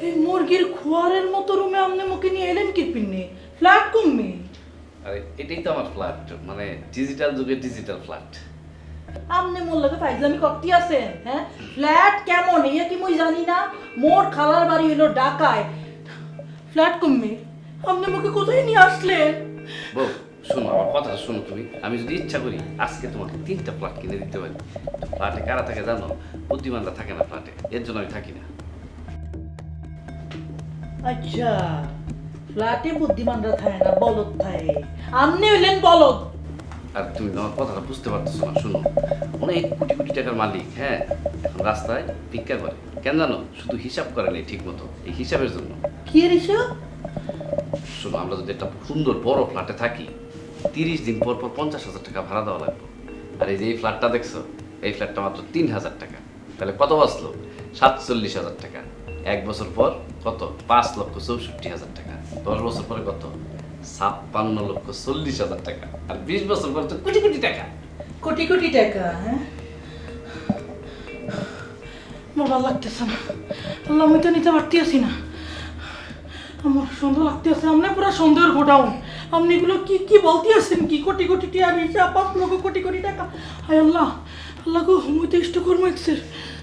এই মুরগির খোয়ারের মতো রুমে আপনি মুখে নিয়ে এলেন কি পিন্নি? ফ্ল্যাট কমবে। আরে এটাই তো আমার ফ্ল্যাট, মানে ডিজিটাল যুগের ডিজিটাল ফ্ল্যাট। আপনি মোর লগে ফাইজলামি করতে আছেন? হ্যাঁ, ফ্ল্যাট কেমন ইয়ে কি মুই জানি না। মোর খালার বাড়ি হলো ঢাকায়। ফ্ল্যাট কমবে আপনি মুখে কোথায় নিয়ে আসলেন? বউ শোনো, আমার কথাটা শোনো তুমি। আমি যদি ইচ্ছা করি আজকে তোমাকে 3টা ফ্ল্যাট কিনে দিতে পারি। ফ্ল্যাটে কারা থাকে জানো? বুদ্ধিমানরা থাকে না ফ্ল্যাটে, এর জন্য আমি থাকি না। আচ্ছা, ফ্ল্যাটে বুদ্ধিমানরা থাকে না, বলদ থাকে। আপনি হইলেন বলদ। আর তুমি আমার কথাটা বুঝতে পারতেছো না। শোনো, অনেক কোটি কোটি টাকার মালিক, হ্যাঁ, এখন রাস্তায় ভিক্ষা করে। কেন জানো? শুধু হিসাব করে নেই ঠিক মতো, এই হিসাবের জন্য। কি এর হিসাব? শোনো, আমরা যদি একটা সুন্দর বড় ফ্ল্যাটে থাকি, 30 দিন পর পর 50,000 টাকা ভাড়া দেওয়া লাগবে। আর এই যে এই ফ্ল্যাটটা দেখছো, এই ফ্ল্যাটটা মাত্র 3,000 টাকা। তাহলে কত বাঁচলো? 47,000 টাকা। 1 বছর পর কত? 5,64,000 টাকা। 10 বছর পরে কত? 56,40,000 টাকা। আর 20 বছর পরে তো কোটি কোটি টাকা। কোটি কোটি টাকা? হ্যাঁ, আমার ভালো লাগতেছে না। আল্লাহ, আমি তো নিতে পারতে আছি না। আমার সন্দেহ লাগতেছে। আপনি পুরো সন্দেহের গোডাউন। আপনি এগুলো কি কি বলতে আছেন? কি কোটি কোটি টাকা হিসাব? 5 লক্ষ কোটি কোটি টাকা? হায় আল্লাহ, আল্লাহ গো, মুই তো ইষ্ট কর্ম